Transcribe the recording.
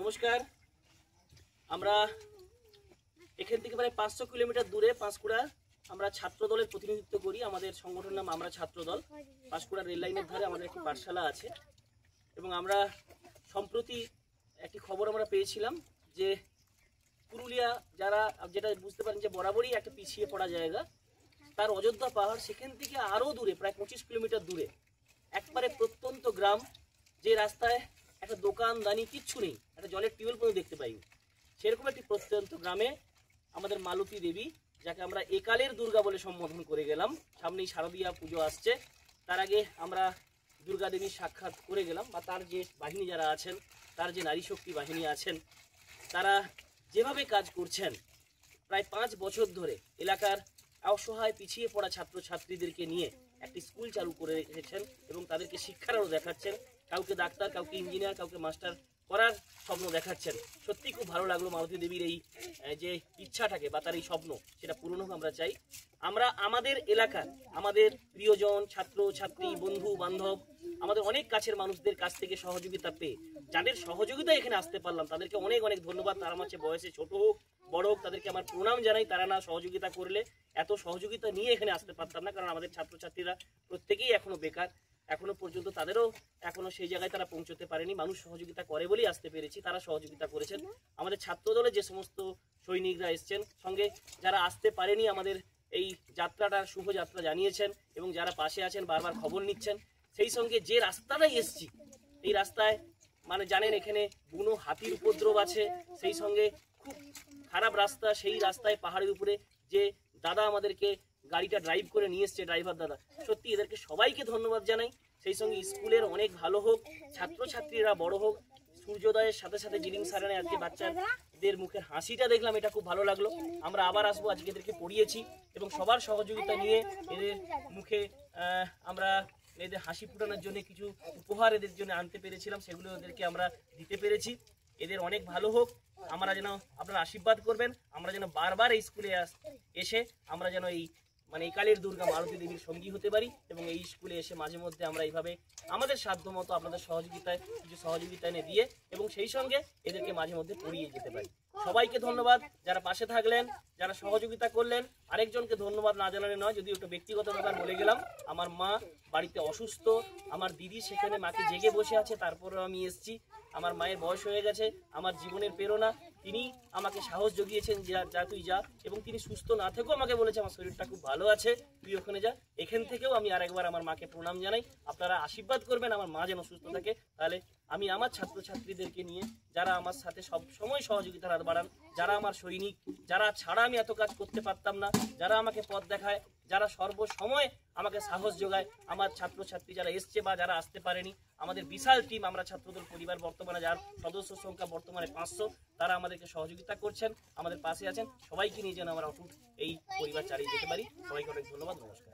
নমস্কার। আমরা এখান থেকে প্রায় 500 কিলোমিটার দূরে পাঁশকুড়া আমরা ছাত্র দলের প্রতিনিধিত্ব করি। আমাদের সংগঠনের নাম আমরা ছাত্র দল। পাঁশকুড়া রেল লাইনের ধারে আমাদের একটি পাঠশালা আছে এবং আমরা সম্প্রতি একটি খবর আমরা পেয়েছিলাম যে পুরুলিয়া যেটা বুঝতে পারেন যে বরাবরই একটা পিছিয়ে পড়া জায়গা, তার অযোধ্যা পাহাড় সেখান থেকে আরও দূরে প্রায় 25 কিলোমিটার দূরে একবারে প্রত্যন্ত গ্রাম, যে রাস্তায় একটা দোকানদানি কিচ্ছু নেই, একটা জলের টিউবওয়েল পর্যন্ত দেখতে পাইনি, সেরকম একটি প্রত্যন্ত গ্রামে আমাদের মালতী দেবী, যাকে আমরা একালের দুর্গা বলে সম্বোধন করে গেলাম। সামনেই শারদীয়া পুজো আসছে, তার আগে আমরা দুর্গা দেবীর সাক্ষাৎ করে গেলাম, বা তার যে বাহিনী যারা আছেন, তার যে নারী শক্তি বাহিনী আছেন, তারা যেভাবে কাজ করছেন প্রায় 5 বছর ধরে এলাকার অসহায় পিছিয়ে পড়া ছাত্রছাত্রীদেরকে নিয়ে একটি স্কুল চালু করে রেখেছেন এবং তাদেরকে শিক্ষার আলো দেখাচ্ছেন। কাউকে ডাক্তার, কাউকে ইঞ্জিনিয়ার, কাউকে মাস্টার করার স্বপ্ন দেখাচ্ছেন। সত্যি খুব ভালো লাগলো মালতী দেবীর এই যে ইচ্ছাটাকে বা তার এই স্বপ্ন, সেটা পূরণ হোক আমরা চাই। আমরা আমাদের এলাকার আমাদের প্রিয়জন, ছাত্র ছাত্রী, বন্ধু বান্ধব, আমাদের অনেক কাছের মানুষদের কাছ থেকে সহযোগিতা পেয়ে যাদের সহযোগিতা এখানে আসতে পারলাম তাদেরকে অনেক অনেক ধন্যবাদ। তারা আমার চেয়ে বয়সে ছোট হোক বড় হোক, তাদেরকে আমার প্রণাম জানাই। তারা না সহযোগিতা করলে এত সহযোগিতা নিয়ে এখানে আসতে পারতাম না, কারণ আমাদের ছাত্রছাত্রীরা প্রত্যেকেই এখনো বেকার, এখনো পর্যন্ত তাদেরও এখনো সেই জায়গায় তারা পৌঁছতে পারেনি। মানুষ সহযোগিতা করে বলেই আসতে পেরেছি, তারা সহযোগিতা করেছেন। আমাদের ছাত্র দলে যে সমস্ত সৈনিকরা এসছেন, সঙ্গে যারা আসতে পারেনি আমাদের এই যাত্রাটার শুভযাত্রা জানিয়েছেন এবং যারা পাশে আছেন বারবার খবর নিচ্ছেন, সেই সঙ্গে যে রাস্তাটাই এসছি, এই রাস্তায় মানে জানেন এখানে বুনো হাতির উপদ্রব আছে, সেই সঙ্গে খুব খারাপ রাস্তা, সেই রাস্তায় পাহাড়ের উপরে যে দাদা আমাদেরকে গাড়িটা ড্রাইভ করে নিয়ে এসছে, ড্রাইভার দাদা, সত্যি এদেরকে সবাইকে ধন্যবাদ জানাই। সেই সঙ্গে স্কুলের অনেক ভালো হোক, ছাত্রছাত্রীরা বড় হোক। সূর্যোদয়ের সাথে সাথে জিলিং সারানে আজকে বাচ্চাদের মুখের হাসিটা দেখলাম, এটা খুব ভালো লাগলো। আমরা আবার আসবো, আজকে এদেরকে পড়িয়েছি এবং সবার সহযোগিতা নিয়ে এদের মুখে আমরা এদের হাসি ফুটানোর জন্য কিছু উপহার এদের জন্য আনতে পেরেছিলাম, সেগুলো ওদেরকে আমরা দিতে পেরেছি। এদের অনেক ভালো হোক, আমরা যেন আপনারা আশীর্বাদ করবেন, আমরা যেন বারবার এই স্কুলে এসে আমরা যেন এই মানে একালের দুর্গা মালতী দেবীর সঙ্গী হতে পারি এবং এই স্কুলে এসে মাঝে মধ্যে আমরা এইভাবে আমাদের সাধ্য মতো আপনাদের সহযোগিতায় কিছু সহযোগিতা এনে দিয়ে এবং সেই সঙ্গে এদেরকে মাঝে মধ্যে পড়িয়ে যেতে পারি। সবাইকে ধন্যবাদ যারা পাশে থাকলেন, যারা সহযোগিতা করলেন। আরেকজনকে ধন্যবাদ না জানালে নয়, যদি একটু ব্যক্তিগত ব্যাপার বলে গেলাম। আমার মা বাড়িতে অসুস্থ, আমার দিদি সেখানে মাকে জেগে বসে আছে, তারপরেও আমি এসছি। আমার মায়ের বয়স হয়ে গেছে, আমার জীবনের প্রেরণা তিনি, আমাকে সাহস জুগিয়েছেন যা তুই যা, এবং তিনি সুস্থ না থেকেও আমাকে বলেছে আমার শরীরটা খুব ভালো আছে, তুই ওখানে যা। এখান থেকেও আমি আরেকবার আমার মাকে প্রণাম জানাই। আপনারা আশীর্বাদ করবেন আমার মা যেন সুস্থ থাকে, তাহলে আমি আমার ছাত্রছাত্রীদেরকে নিয়ে, যারা আমার সাথে সব সময় সহযোগিতার হাত বাড়ান, যারা আমার সৈনিক, যারা ছাড়া আমি এত কাজ করতে পারতাম না, যারা আমাকে পথ দেখায়, যারা সর্বসময় আমাকে সাহস যোগায়, আমার ছাত্রছাত্রী যারা এসছে বা যারা আসতে পারেনি, আমাদের বিশাল টিম, আমরা ছাত্রদল পরিবার বর্তমানে যার সদস্য সংখ্যা বর্তমানে 500, তারা আমাদেরকে সহযোগিতা করছেন, আমাদের পাশে আছেন। সবাইকে নিয়ে যেন আমরা অটুট এই পরিবার চালিয়ে যেতে পারি। সবাইকে অনেক ধন্যবাদ, নমস্কার।